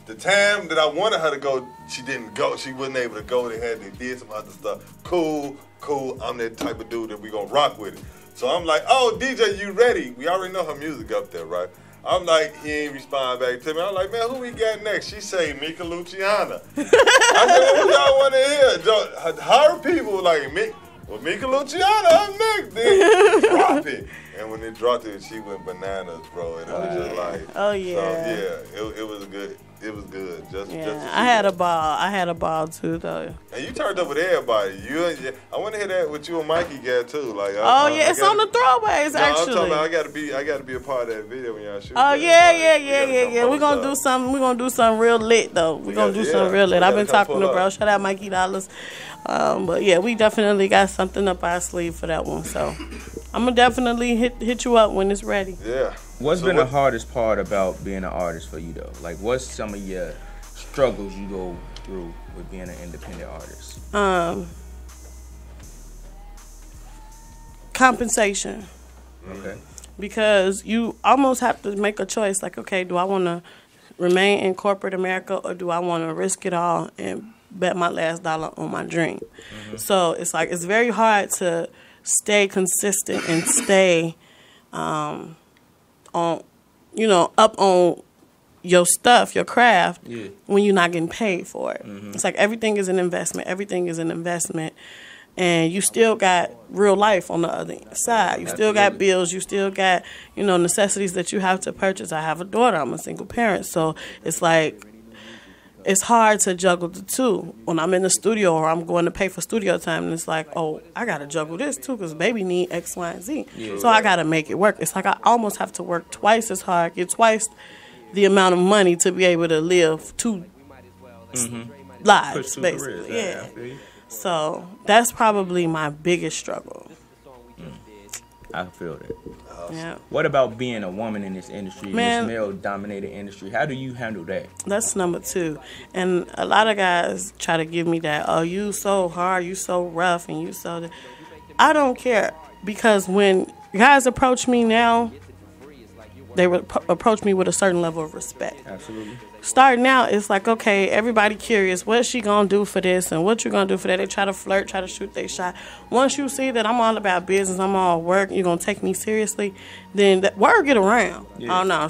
the time that I wanted her to go, she didn't go. She wasn't able to go. They did some other stuff. Cool. I'm that type of dude that we gonna rock with it. So I'm like, oh, DJ, you ready? We already know her music up there, right? I'm like, he ain't respond back to me. I'm like, man, who we got next? She say Mika Luciano. I said, what y'all want to hear? Her people were like, Mika Luciano, I'm next. Then drop it. And when they dropped it, she went bananas, bro. And it was just like, oh yeah. So it was good. It was good. Just I had a ball. I had a ball too, though. And you turned up with everybody. I want to hear that with you and Mikey got too. Like, it's on the throwaways actually. I'm talking about I gotta be a part of that video when y'all shoot. Oh yeah. We're gonna do something. We're gonna do something real lit though. We're gonna do something real lit. I've been talking to bro. Shout out Mikey Dollars. But yeah, we definitely got something up our sleeve for that one. So I'm gonna definitely hit you up when it's ready. Yeah. What's been the hardest part about being an artist for you though? Like, what's some of your struggles you go through with being an independent artist? Compensation. Okay. Because you almost have to make a choice. Like, okay, do I want to remain in corporate America or do I want to risk it all and bet my last dollar on my dream? Mm-hmm. So it's like it's very hard to stay consistent and stay up on your stuff, your craft, when you're not getting paid for it. Mm-hmm. It's like everything is an investment. And you still got real life on the other side. You still got bills. You still got, necessities that you have to purchase. I have a daughter. I'm a single parent. So it's like, it's hard to juggle the two. When I'm in the studio or I'm going to pay for studio time, and it's like, oh, I got to juggle this too because baby need X, Y, and Z. So I got to make it work. It's like I almost have to work twice as hard, get twice the amount of money to be able to live two lives, basically. Yeah. So that's probably my biggest struggle. I feel that. Yeah. What about being a woman in this industry, this male-dominated industry? How do you handle that? That's number 2. And a lot of guys try to give me that, oh, you so hard, you so rough, and you so... I don't care, because when guys approach me now, they would approach me with a certain level of respect. Absolutely. Starting out, it's like, okay, everybody curious, what's she gonna do for this and what you gonna do for that? They try to flirt, try to shoot their shot. Once you see that I'm all about business, I'm all work, you're gonna take me seriously, then that word get around. Yeah. Oh no,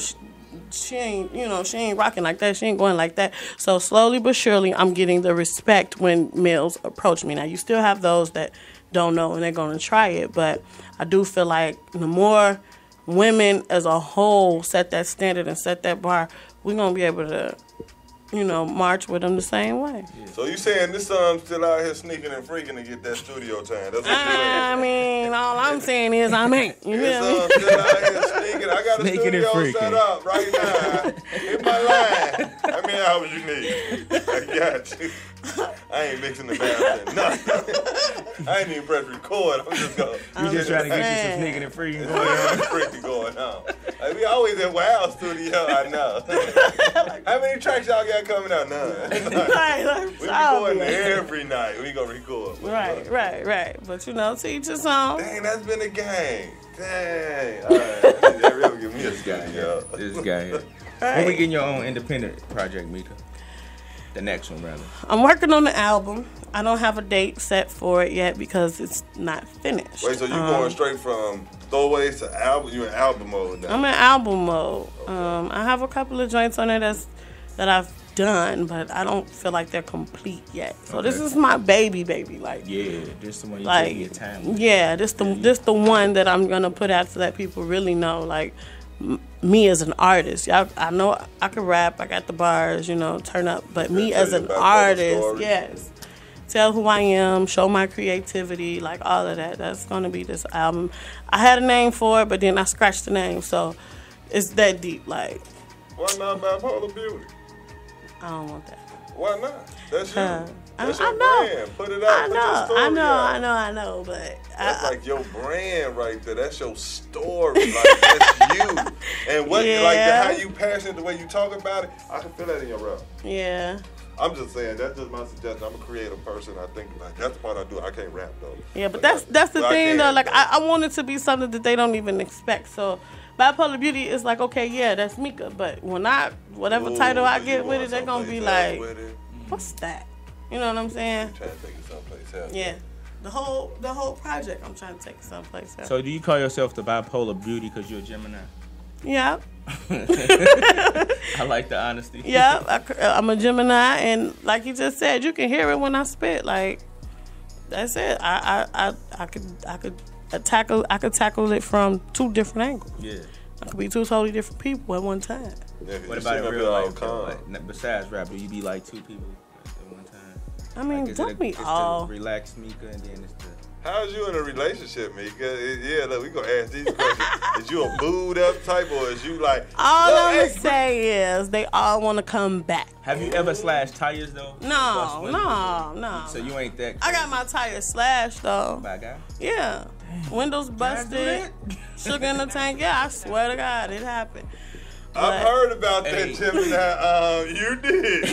she ain't, she ain't rocking like that, she ain't going like that. So slowly but surely, I'm getting the respect when males approach me. Now, you still have those that don't know and they're gonna try it, but I do feel like the more women as a whole set that standard and set that bar, we're going to be able to, march with them the same way. So you saying this son still out here sneaking and freaking to get that studio time? That's what you're saying? I mean, all I'm saying is I'm ain't. This son still out here sneaking. I got a studio set up right now in my line. I mean, however you need. I got you. I ain't mixing the master. Nothing. I ain't even press record. I'm just going. You just trying to get you some sneaking and freaking going on. Like, we always at Wow Studio. I know. How many tracks y'all got coming out? None. We recording every night. We gonna record. Right. But you know, to each his own. Dang, that's been a gang. Dang. All right. That really give me a studio. This guy here. When we getting your own independent project, Mika? The next one, rather. I'm working on the album. I don't have a date set for it yet because it's not finished. Wait, so you going straight from throwaways to album? You in album mode now? I'm in album mode. I have a couple of joints on there that I've done, but I don't feel like they're complete yet. So this is my baby. Like, yeah, this the one you like, take your time with. Yeah, this the one that I'm gonna put out so that people really know, like, me as an artist. I know I can rap, I got the bars, turn up, but me as an artist, yes, tell who I am, show my creativity, like all of that. That's gonna be this album. I had a name for it, but then I scratched the name, so it's that deep. Like, why not Bipolar Beauty? I don't want that. Why not? That's you. That's I your know. brand. Put it out. Put your story I know, but that's like your brand right there. That's your story. Like, that's you. And what, like, how you passionate, the way you talk about it, I can feel that in your rap. Yeah. I'm just saying, that's just my suggestion. I'm a creative person. I think, like, that's the part I do. I can't rap, though. Yeah, but that's the thing, though. Like, I want it to be something that they don't even expect. So, Bipolar Beauty is like, okay, yeah, that's Mika. But when whatever title I get with it, they're going to be like, what's that? You know what I'm saying? I'm trying to take it someplace else. Yeah. The whole project, I'm trying to take it someplace else. So do you call yourself the Bipolar Beauty because you're a Gemini? Yeah. I like the honesty. Yeah, I'm a Gemini, and like you just said, you can hear it when I spit. Like, that's it. I could tackle it from two different angles. Yeah. I could be two totally different people at one time. Yeah, what about in real life? Like, besides rap, do you be like two people at one time? I mean, like, don't we it's all? the relaxed Mika, and then it's the... How's you in a relationship, Mika? Yeah, look, we gonna ask these questions. Is you a booed up type, or is you like... All I'm gonna say is they all want to come back. Have you ever slashed tires, though? No. So you ain't that crazy. I got my tires slashed, though. By a guy? Yeah. Windows busted, sugar in the tank. Yeah, I swear to God, it happened. I've heard about that, Gemini. You did.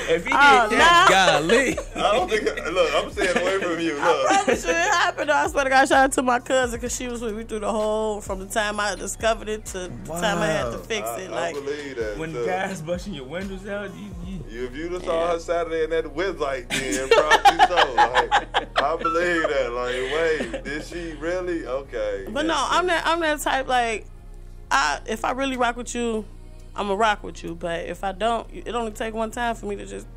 If he did that, golly. I don't think. Look, I'm staying away from you. Look. I promise you it happened. I swear to God, shout out to my cousin because she was with me through the whole, from the time I discovered it to the time I had to fix it. I believe that. When guys busting your windows out, if you just saw her Saturday in that whip light, then probably so. Like, I believe that. Like, wait, did she really? Okay. But no, I'm that type. Like, if I really rock with you, I'm gonna rock with you. But if I don't, it only take one time for me to just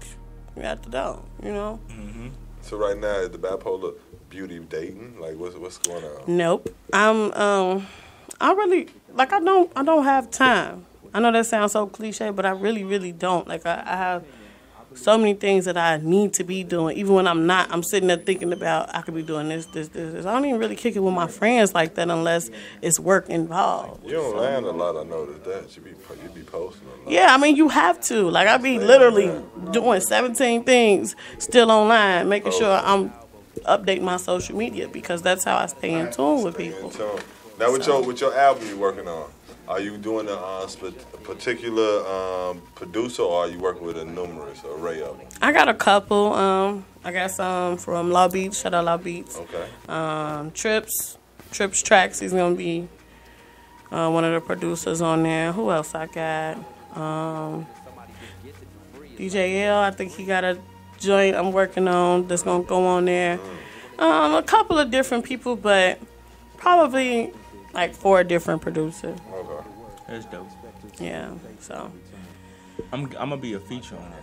be out the door. You know. Mm-hmm. So right now, is the Bipolar Beauty dating? Like, what's going on? Nope. I really, like, I don't have time. I know that sounds so cliche, but I really, really don't. Like, I have so many things that I need to be doing. Even when I'm not, I'm sitting there thinking about I could be doing this. I don't even really kick it with my friends like that unless it's work involved. You don't land a lot, I noticed that. You be posting a lot. Yeah, I mean, you have to. Like, I be literally doing 17 things still online, making sure I'm updating my social media because that's how I stay in tune with people. Now, with your album you're working on, are you doing a particular producer, or are you working with a numerous array of them? I got a couple. I got some from Law Beats. Shout out Law Beats. Okay. Trips Tracks. He's gonna be one of the producers on there. Who else I got? DJ L. I think he got a joint I'm working on that's gonna go on there. A couple of different people, but probably like 4 different producers. Okay. That's dope. Yeah, so. I'm gonna be a feature on that.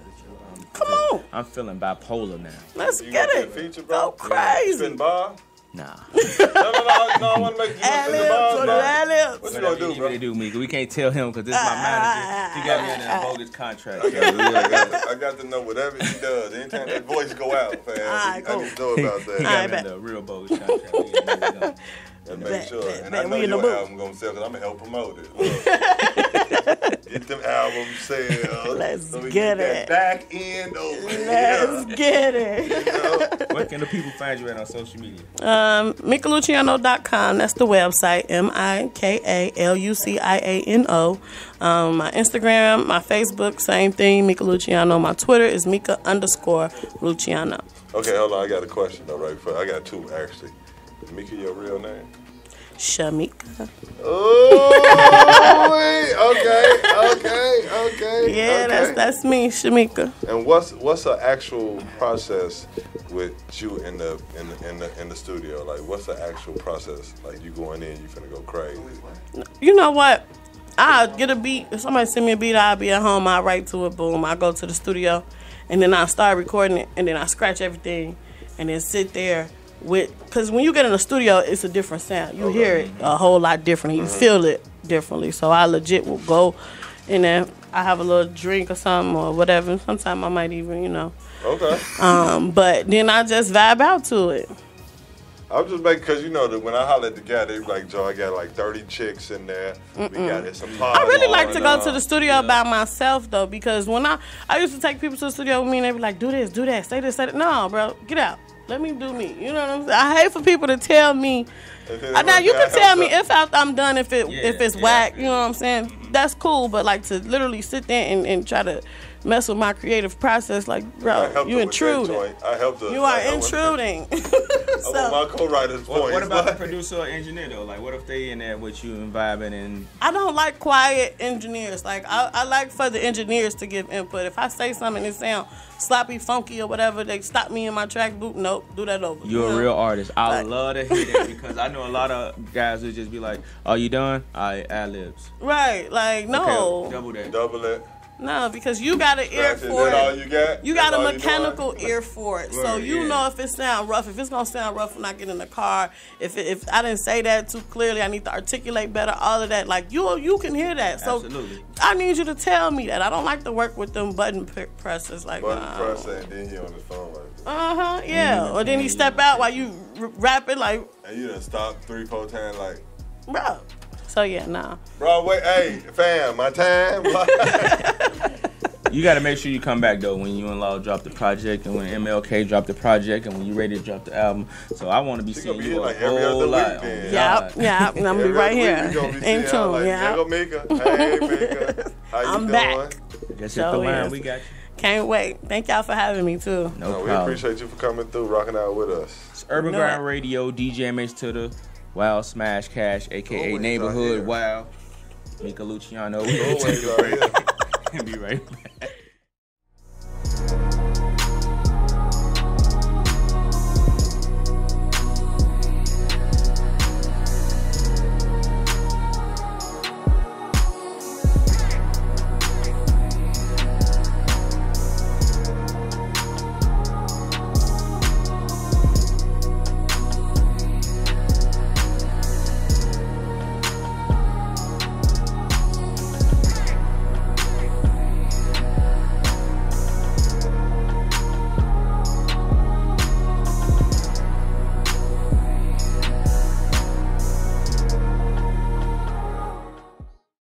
Come on. I'm feeling bipolar now. Let's get it. Feature, bro? Go crazy. Spin bar? Nah. No, I want to make you spin bars. What you gonna do, bro? Do, Mika. We can't tell him because this is my manager. He got me in a bogus contract. I got to know whatever he does. Anytime that voice go out, fam, I need to know about that. He got me in a real bogus contract. And make sure. And I know your album gonna sell because I'm gonna help promote it. Get them albums sales. Let's so we get that it. back end over Let's get it. You know? Where can the people find you at on social media? MikaLuciano.com. That's the website. MikaLuciano. My Instagram, my Facebook, same thing. Mika Luciano. My Twitter is Mika_Luciano. Okay, hold on. I got a question though, right? I got two actually. Is Mika your real name? Shamika. Oh, okay. Yeah, okay. that's me, Shamika. And what's the actual process with you in the studio? Like, what's the actual process? Like, you going in, you finna go crazy. You know what? I'll get a beat. If somebody send me a beat, I'll be at home. I write to it. Boom. I go to the studio, and then I start recording it, and then I scratch everything, and then sit there. Because when you get in the studio, it's a different sound. You hear it a whole lot differently. You feel it differently. So I legit will go in there. I have a little drink or something or whatever. Sometimes I might even, Okay. But then I just vibe out to it. I'm just making, because that when I holler at the guy, they be like, Joe, I got like 30 chicks in there. We got this I really like to go to the studio by myself, though, because when I used to take people to the studio with me, and they be like, do this, do that, say this, say that. No, bro, get out. Let me do me. You know what I'm saying? I hate for people to tell me. Now you can tell me if I'm done, if it's whack. You know what I'm saying? That's cool. But like to literally sit there and try to mess with my creative process, like bro, you intruding. You are intruding. So, my co-writer's point. What about the producer or engineer though? Like, what if they in there with you and vibing and? I don't like quiet engineers. Like I like for the engineers to give input. If I say something and it sound sloppy, funky, or whatever, they stop me in my track. Nope, do that over. You're a real artist. I love to hear that because I know a lot of guys who just be like, "Are you done?" Ad-libs. Right, like no. Okay, double that. Double it. No, because you got an ear for it. All you got? You got a mechanical ear for it, so you know if it sound rough. If it's gonna sound rough when I get in the car, if I didn't say that too clearly, I need to articulate better. All of that, like you can hear that. So absolutely. I need you to tell me that. I don't like to work with them button presses. Like button presser, and then he on his phone like. Yeah. Or then he step out while you rapping like. And you done stop 3-4 times like. Bro. So yeah, nah. Bro, wait, hey, fam, my time. You got to make sure you come back though when you and Law drop the project and when MLK drop the project and when you ready to drop the album. So I want to be seeing you like a whole lot. Yeah, and I'm gonna be right here. In tune, like, yeah. Mika. Hey, Mika. How you doing? Back. Just hit the line. We got you. Can't wait. Thank y'all for having me too. No problem. We appreciate you for coming through, rocking out with us. It's Urban Grind Radio, DJ MH to the Wild Smash Cash, aka Neighborhood Wild. Mika Luciano. We'll take a break and be right back.